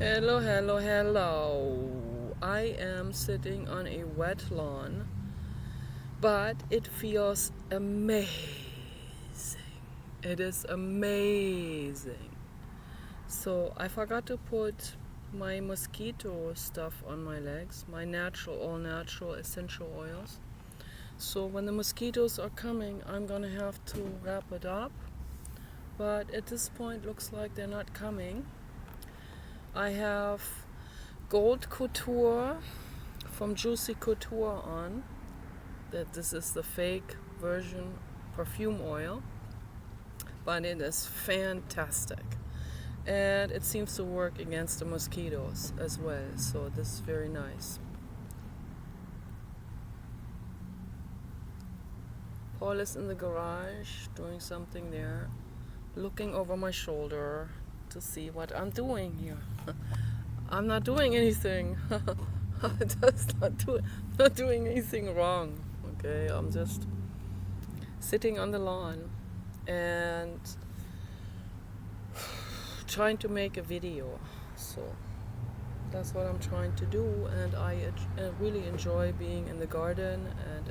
Hello, hello, hello. I am sitting on a wet lawn, but it feels amazing. It is amazing. So I forgot to put my mosquito stuff on my legs, my all natural essential oils. So when the mosquitoes are coming, I'm gonna have to wrap it up. But at this point, looks like they're not coming. I have Gold Couture from Juicy Couture on. That this is the fake version perfume oil, but it is fantastic. And it seems to work against the mosquitoes as well, so this is very nice. Paul is in the garage doing something there, looking over my shoulder to see what I'm doing here. I'm not doing anything. Just not doing anything wrong. Okay, I'm just sitting on the lawn and trying to make a video. So that's what I'm trying to do, and I really enjoy being in the garden, and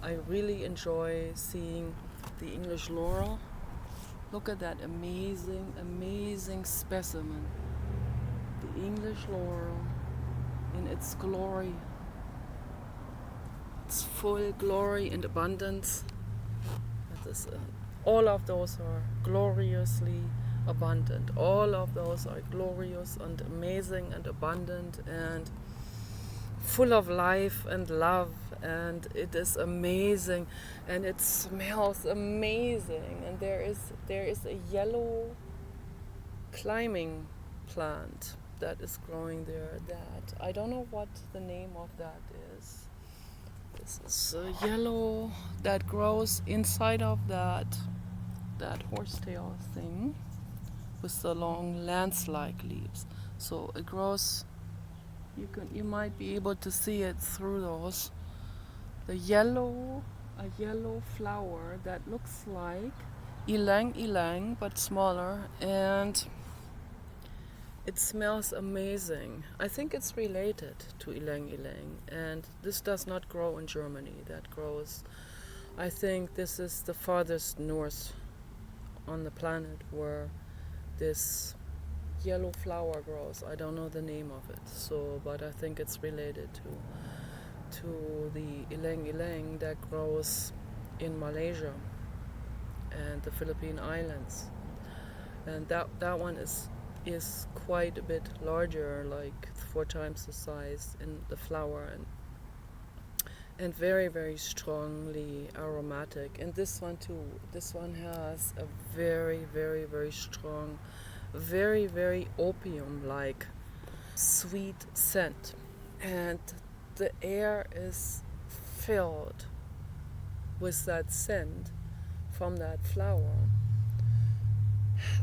I really enjoy seeing the English laurel. Look at that amazing specimen. The English laurel in its glory, its full glory and abundance. All of those are gloriously abundant. All of those are glorious and amazing and abundant and full of life and love, and it is amazing, and it smells amazing. And there is a yellow climbing plant that is growing there, that I don't know what the name of that is. This is a yellow that grows inside of that horsetail thing with the long lance-like leaves. So it grows. You might be able to see it through those. A yellow flower that looks like ylang ylang but smaller, and it smells amazing. I think it's related to ylang ylang, and this does not grow in Germany. That grows, I think this is the farthest north on the planet where this yellow flower grows. I don't know the name of it, but I think it's related to the ylang ylang that grows in Malaysia and the Philippine Islands. And that one is quite a bit larger, like 4 times the size in the flower, and very, very strongly aromatic. And this one too. This one has a very, very, very strong, very, very opium-like sweet scent. And the air is filled with that scent from that flower.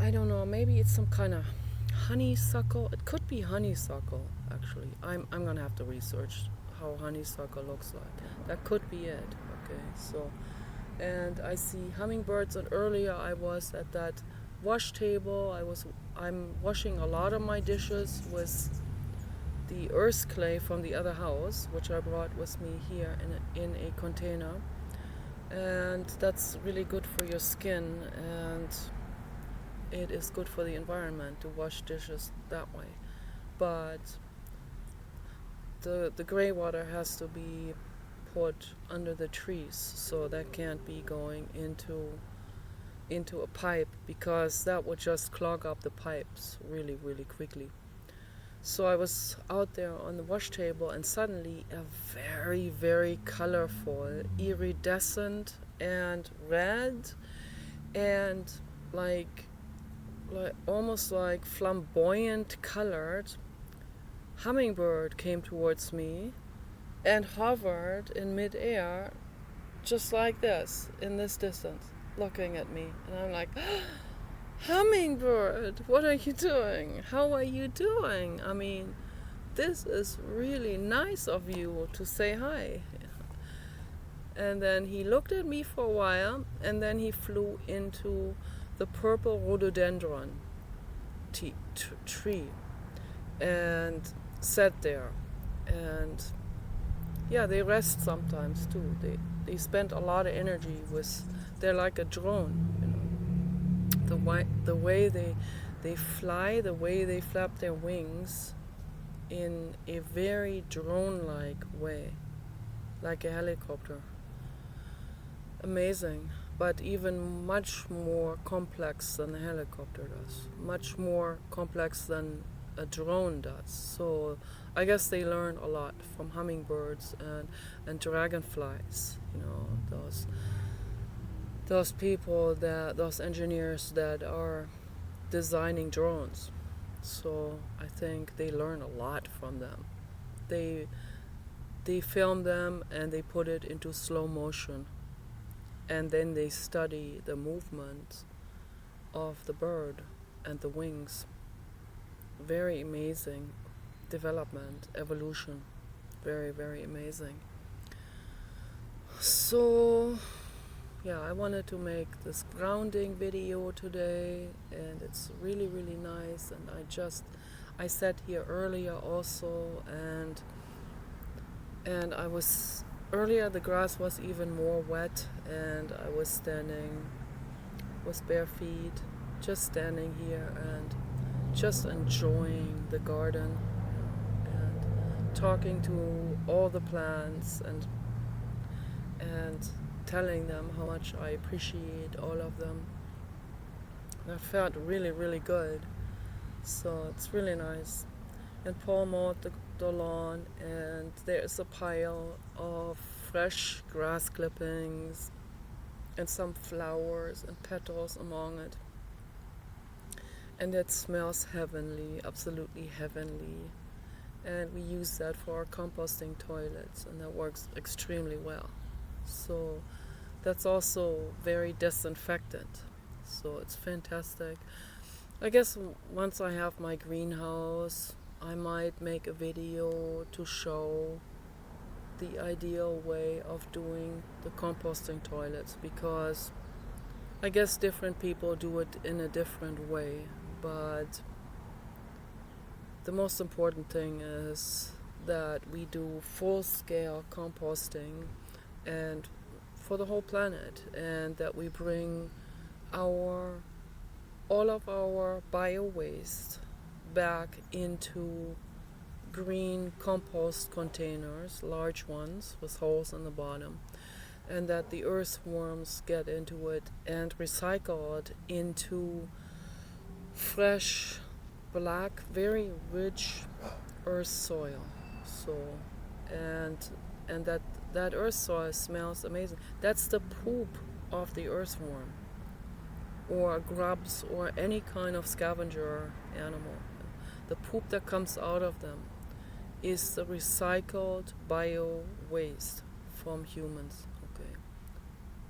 I don't know, maybe it's some kind of honeysuckle. It could be honeysuckle, actually. I'm gonna have to research how honeysuckle looks like. That could be it. Okay, so, and I see hummingbirds, and earlier I was at that wash table. I'm washing a lot of my dishes with the earth clay from the other house, which I brought with me here in a container, and that's really good for your skin, and it is good for the environment to wash dishes that way. But the gray water has to be put under the trees, so that can't be going into a pipe, because that would just clog up the pipes really, really quickly. So I was out there on the wash table, and suddenly a very, very colorful, iridescent and red and like almost like flamboyant colored hummingbird came towards me and hovered in midair, just like this, in this distance, looking at me. And I'm like, hummingbird, what are you doing? How are you doing? I mean, this is really nice of you to say hi. And then he looked at me for a while, and then he flew into the purple rhododendron tree. and sit there. And yeah, they rest sometimes too. They spend a lot of energy with. They're like a drone, you know. The way they fly, the way they flap their wings, in a very drone-like way, like a helicopter. Amazing, but even much more complex than a helicopter does. Much more complex than a drone does. So I guess they learn a lot from hummingbirds and dragonflies. You know, those people, those engineers that are designing drones. So I think they learn a lot from them. They film them and they put it into slow motion, and then they study the movement of the bird and the wings. Very amazing development, evolution. Very, very amazing. So yeah, I wanted to make this grounding video today, and it's really, really nice. And I sat here earlier also, and I was earlier, the grass was even more wet, and I was standing with bare feet, just standing here and just enjoying the garden and talking to all the plants and telling them how much I appreciate all of them. And I felt really, really good. So it's really nice. And Paul mowed the lawn, and there's a pile of fresh grass clippings and some flowers and petals among it. And it smells heavenly, absolutely heavenly. And we use that for our composting toilets, and that works extremely well. So that's also very disinfectant. So it's fantastic. I guess once I have my greenhouse, I might make a video to show the ideal way of doing the composting toilets, because I guess different people do it in a different way, but the most important thing is that we do full-scale composting and for the whole planet, and that we bring all of our bio-waste back into green compost containers, large ones with holes in the bottom, and that the earthworms get into it and recycle it into fresh, black, very rich earth soil. So, and that earth soil smells amazing. That's the poop of the earthworm, or grubs, or any kind of scavenger animal. The poop that comes out of them is the recycled bio waste from humans, okay?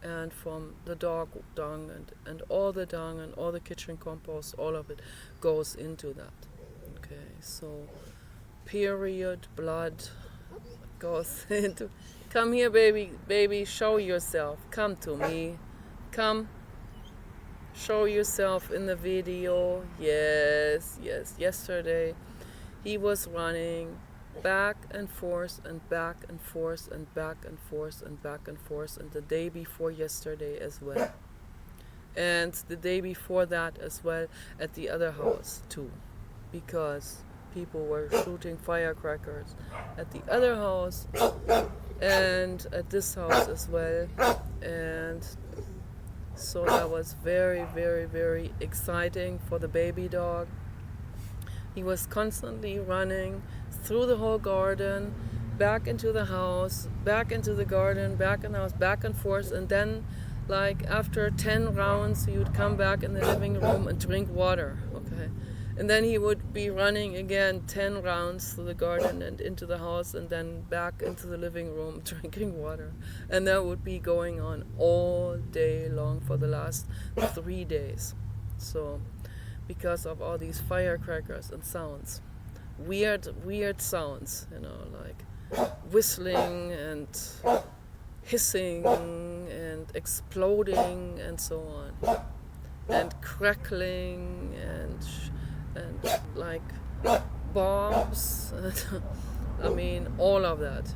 And from the dog dung and all the dung and all the kitchen compost, all of it goes into that, okay? So period blood goes into. Come here, baby, show yourself. Come to me. Come. Show yourself in the video. Yes. Yesterday he was running back and forth and back and forth and back and forth and back and forth, and the day before yesterday as well. And the day before that as well at the other house too, because people were shooting firecrackers at the other house and at this house as well. And so that was very, very, very exciting for the baby dog. He was constantly running through the whole garden, back into the house, back into the garden, back in the house, back and forth. And then, like after 10 rounds, he would come back in the living room and drink water, okay? And then he would be running again 10 rounds through the garden and into the house, and then back into the living room drinking water. And that would be going on all day long for the last 3 days. So, because of all these firecrackers and sounds, weird sounds, you know, like whistling and hissing and exploding and so on, and crackling and like bombs, I mean, all of that,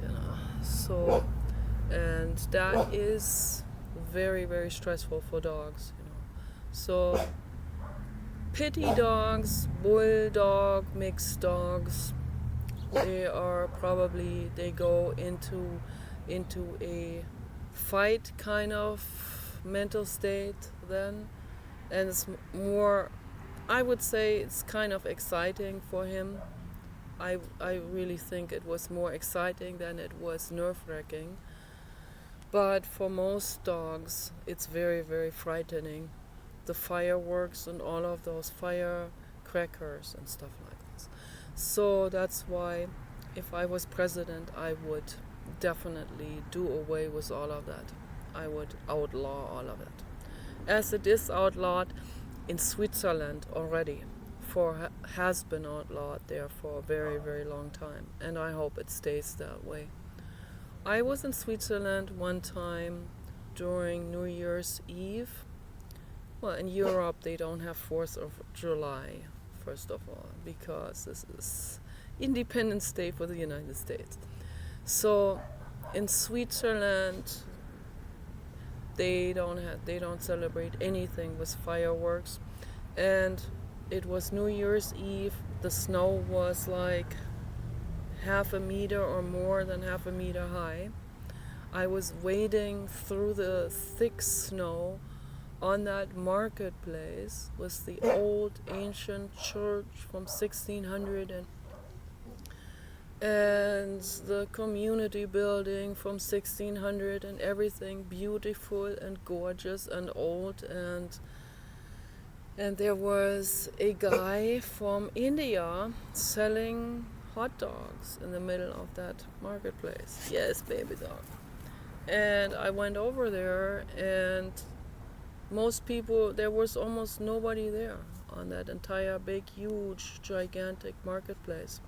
So, and that is very, very stressful for dogs. So, pity dogs, bulldog, mixed dogs, they go into a fight kind of mental state then, and it's more, I would say it's kind of exciting for him. I really think it was more exciting than it was nerve-wracking. But for most dogs, it's very, very frightening. The fireworks and all of those firecrackers and stuff like this. So that's why, if I was president, I would definitely do away with all of that. I would outlaw all of it. As it is outlawed in Switzerland already, has been outlawed there for a very, very long time, and I hope it stays that way. I was in Switzerland one time during New Year's Eve. Well, in Europe they don't have 4th of July, first of all, because this is Independence Day for the United States. So in Switzerland they don't celebrate anything with fireworks, and it was New Year's Eve. The snow was like half a meter or more than half a meter high. I was wading through the thick snow on that marketplace with the old ancient church from 1600 and the community building from 1600 and everything beautiful and gorgeous and old, and there was a guy from India selling hot dogs in the middle of that marketplace. Yes, baby dog. And I went over there, and there was almost nobody there on that entire big, huge, gigantic marketplace,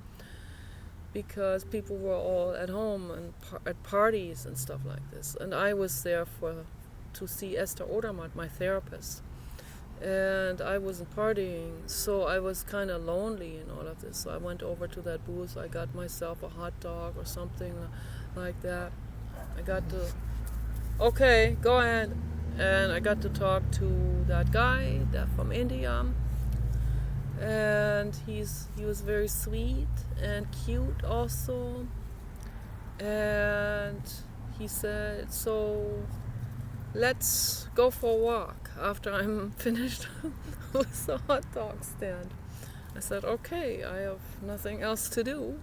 because people were all at home and at parties and stuff like this. And I was there to see Esther Odermatt, my therapist. And I wasn't partying, so I was kind of lonely in all of this. So I went over to that booth. I got myself a hot dog or something like that. Okay, go ahead. And I got to talk to that guy from India. And he was very sweet and cute also. And he said, so let's go for a walk after I'm finished with the hot dog stand. I said, okay, I have nothing else to do.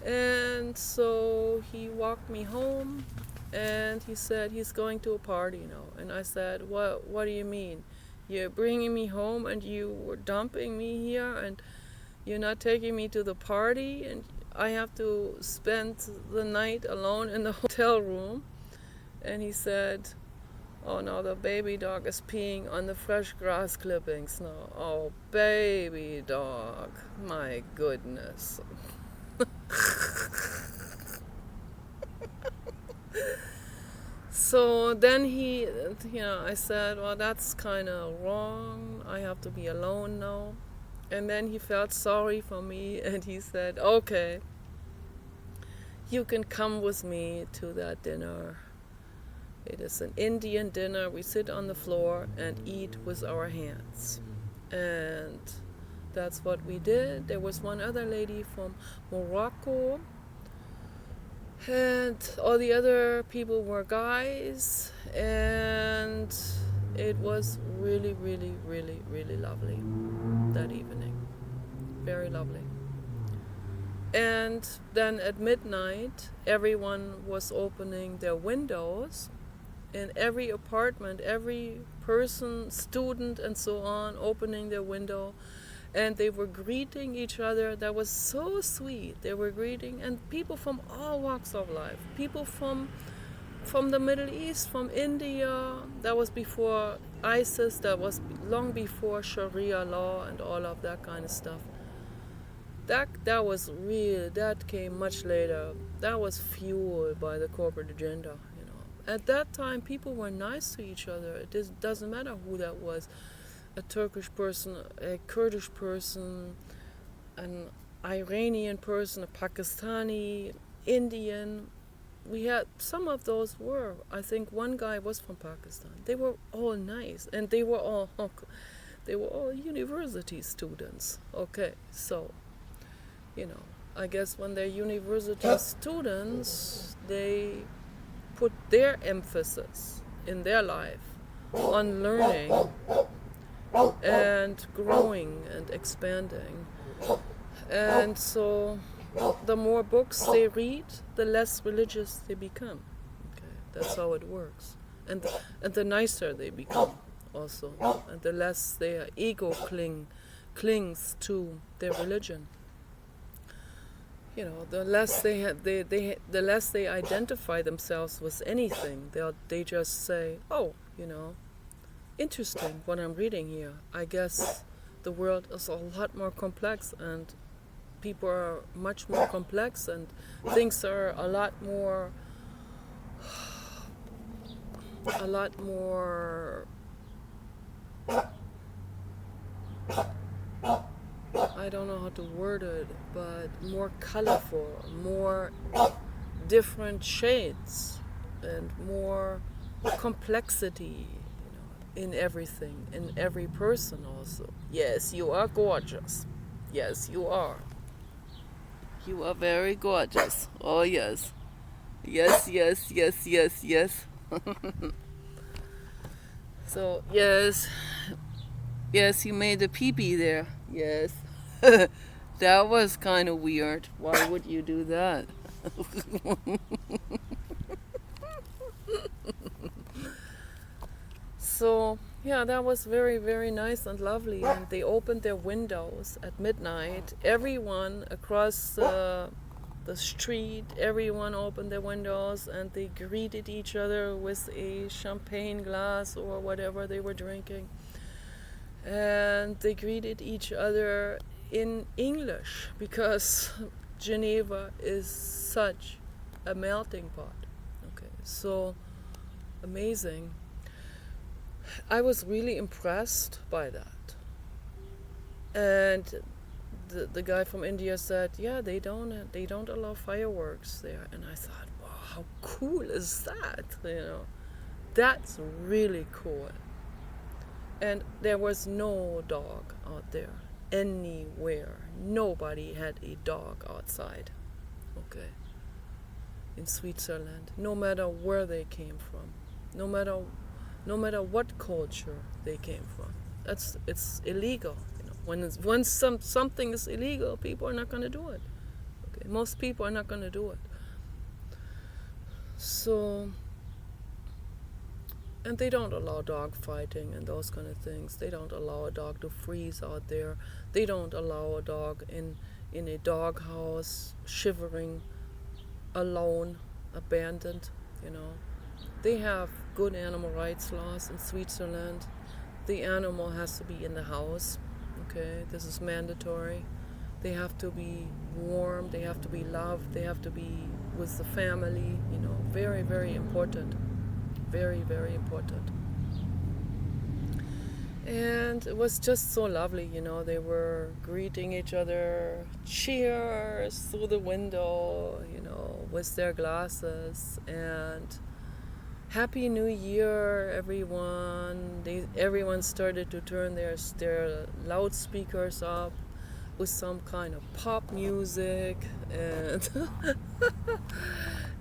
And so he walked me home, and he said he's going to a party now. And I said, what do you mean? You're bringing me home and you were dumping me here and you're not taking me to the party, and I have to spend the night alone in the hotel room? And he said, oh no, the baby dog is peeing on the fresh grass clippings now. Oh, baby dog, my goodness. So then I said, well, that's kind of wrong. I have to be alone now. And then he felt sorry for me, and he said, okay, you can come with me to that dinner. It is an Indian dinner. We sit on the floor and eat with our hands. And that's what we did. There was one other lady from Morocco, and all the other people were guys, and it was really, really, really, really lovely that evening. Very lovely. And then at midnight, everyone was opening their windows in every apartment, every person, student and so on, opening their window, and they were greeting each other. That was so sweet. They were greeting, and people from all walks of life, people from the Middle East, from India. That was before ISIS, that was long before Sharia law and all of that kind of stuff. That was real. That came much later. That was fueled by the corporate agenda. At that time, people were nice to each other. It doesn't matter who that was. A Turkish person, a Kurdish person, an Iranian person, a Pakistani, Indian. We had some of those were. I think one guy was from Pakistan. They were all nice, and they were all university students. Okay, so I guess when they're university students, they put their emphasis in their life on learning and growing and expanding. And so the more books they read, the less religious they become. Okay, that's how it works. And the nicer they become also, and the less their ego clings to their religion. The less the less they identify themselves with anything. They just say, oh, interesting what I'm reading here. I guess the world is a lot more complex, and people are much more complex, and things are a lot more I don't know how to word it, but more colorful, more different shades, and more complexity, in everything, in every person also. Yes, you are gorgeous. Yes, you are. You are very gorgeous. Oh, yes. Yes, yes, yes, yes, yes. So, yes. Yes, you made a pee-pee there. Yes. That was kind of weird. Why would you do that? So, yeah, that was very, very nice and lovely. And they opened their windows at midnight. Everyone across the street, everyone opened their windows, and they greeted each other with a champagne glass or whatever they were drinking. And they greeted each other in English, because Geneva is such a melting pot. Okay, so amazing. I was really impressed by that. And the guy from India said, yeah, they don't allow fireworks there. And I thought, wow, how cool is that? That's really cool. And there was no dog out there anywhere. Nobody had a dog outside. Okay. In Switzerland, no matter where they came from, no matter what culture they came from. It's illegal. When something is illegal, people are not going to do it. Okay, most people are not going to do it. So, and they don't allow dog fighting and those kind of things. They don't allow a dog to freeze out there. They don't allow a dog in a dog house shivering, alone, abandoned. They have good animal rights laws in Switzerland. The animal has to be in the house. Okay, this is mandatory. They have to be warm, they have to be loved, they have to be with the family, very, very important. Very, very important. And it was just so lovely, they were greeting each other, cheers through the window, with their glasses, and Happy New Year, everyone. Everyone started to turn their loudspeakers up with some kind of pop music, and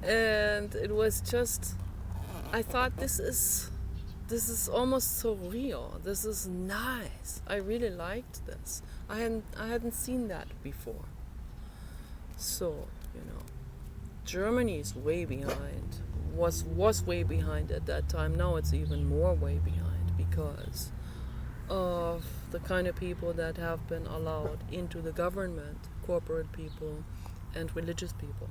and it was just, I thought, this is almost surreal. This is nice. I really liked this. I hadn't seen that before. So, Germany is way behind. Was way behind at that time. Now it's even more way behind because of the kind of people that have been allowed into the government, corporate people and religious people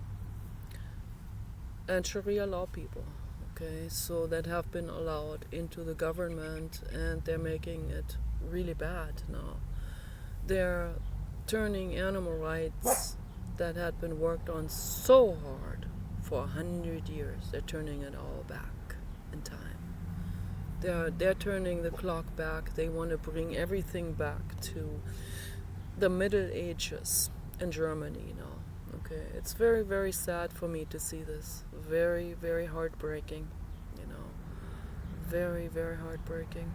and Sharia law people. Okay, so that have been allowed into the government, and they're making it really bad now. They're turning animal rights that had been worked on so hard for 100 years, they're turning it all back in time. They're turning the clock back. They want to bring everything back to the Middle Ages. in Germany now. Okay, it's very, very sad for me to see this. Very, very heartbreaking, you know. Very, very heartbreaking.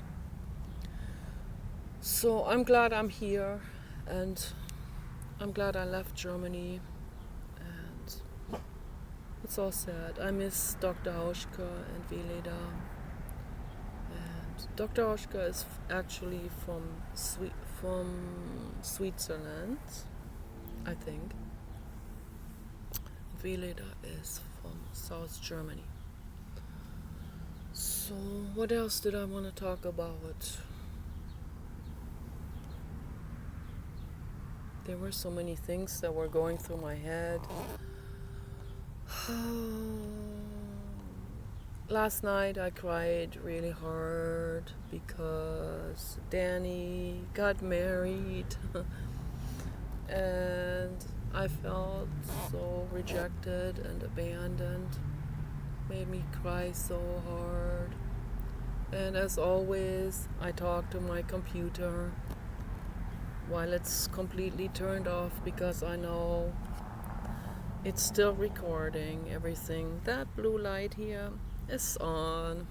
So I'm glad I'm here, and I'm glad I left Germany, and it's all sad. I miss Dr. Hauschka and Veleda. And Dr. Hauschka is actually from Switzerland, I think. Veleda is from South Germany. So what else did I want to talk about? There were so many things that were going through my head. Last night I cried really hard because Danny got married and I felt so rejected and abandoned. Made me cry so hard. And as always, I talk to my computer while it's completely turned off because I know it's still recording everything. That blue light here is on.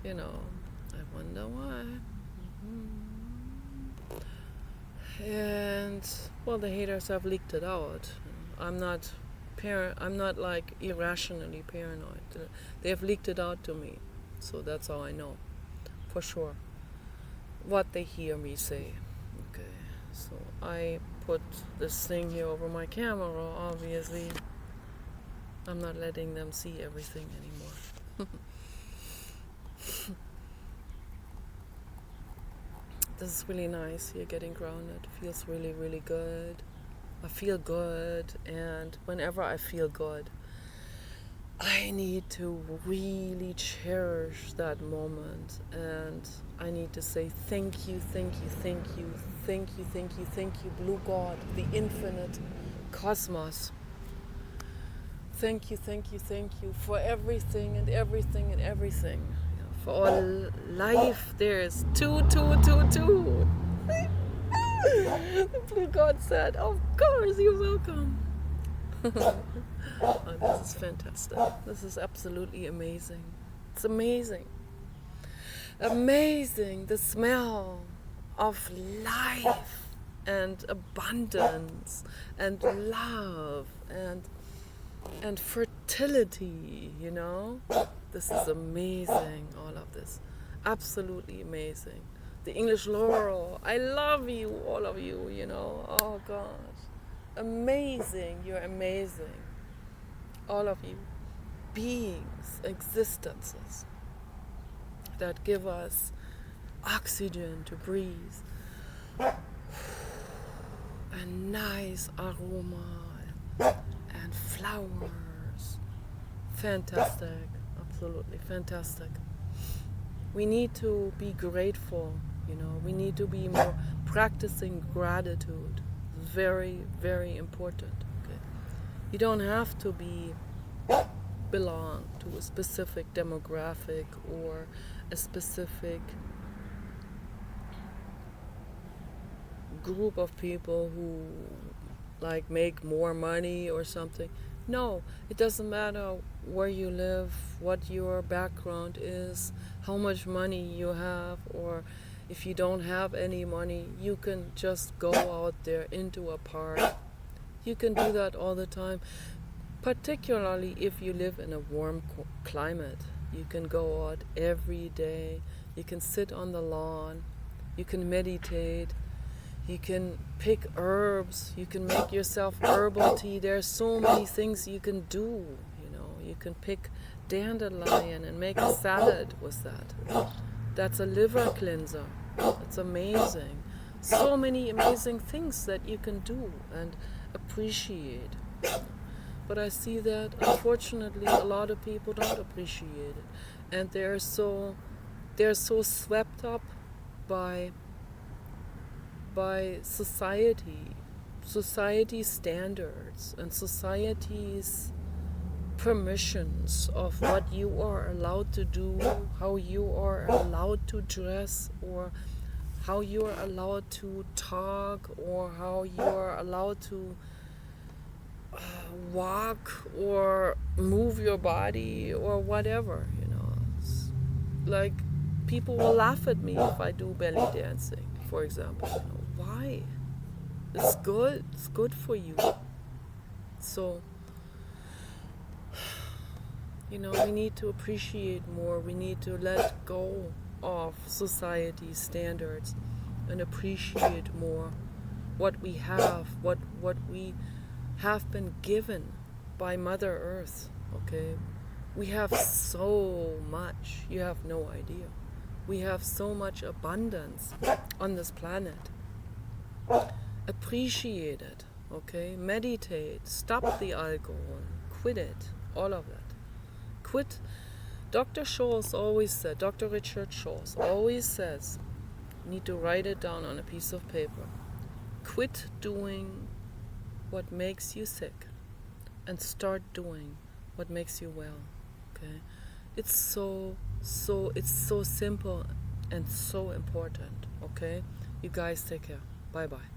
You know, I wonder why. And well, the haters have leaked it out. I'm not like irrationally paranoid. They have leaked it out to me, so that's how I know for sure what they hear me say. Okay, so I put this thing here over my camera. Obviously, I'm not letting them see everything anymore. This is really nice here, getting grounded. Feels really, really good. I feel good, and whenever I feel good, I need to really cherish that moment, and I need to say thank you, thank you, thank you, thank you, thank you, thank you, Blue God, the infinite cosmos. Thank you, thank you, thank you for everything and everything and everything. For all life, there's two. The Blue God said, of course, you're welcome. Oh, this is fantastic. This is absolutely amazing. It's amazing. Amazing, the smell of life and abundance and love and fertility, you know? This is amazing, all of this. Absolutely amazing. The English laurel, I love you, all of you, you know? Oh gosh. Amazing, you're amazing. All of you. Beings, existences that give us oxygen to breathe. A nice aroma and flowers. Fantastic, absolutely fantastic. We need to be grateful, you know. We need to be more practicing gratitude. Very, very important. Okay? You don't have to belong to a specific demographic or a specific group of people who like make more money or something. No, it doesn't matter where you live, what your background is, how much money you have, or if you don't have any money, you can just go out there into a park. You can do that all the time, particularly if you live in a warm climate. You can go out every day. You can sit on the lawn. You can meditate. You can pick herbs. You can make yourself herbal tea. There are so many things you can do. You know, you can pick dandelion and make a salad with that. That's a liver cleanser. It's amazing. So many amazing things that you can do and appreciate. But I see that, unfortunately, a lot of people don't appreciate it. And they're so swept up by society's standards and society's permissions of what you are allowed to do, how you are allowed to dress, or how you're allowed to talk, or how you're allowed to walk or move your body or whatever, you know. It's like, people will laugh at me if I do belly dancing, for example. You know, why? It's good. It's good for you. So, you know, we need to appreciate more. We need to let go of society's standards and appreciate more what we have, what we have been given by Mother Earth. Okay, we have so much. You have no idea. We have so much abundance on this planet. Appreciate it. Okay, meditate. Stop the alcohol. Quit it. All of that. Quit. Dr. Scholl's always said, Dr. Richard Scholl's always says, you need to write it down on a piece of paper. Quit doing what makes you sick and start doing what makes you well. Okay? It's so simple and so important. Okay? You guys take care. Bye-bye.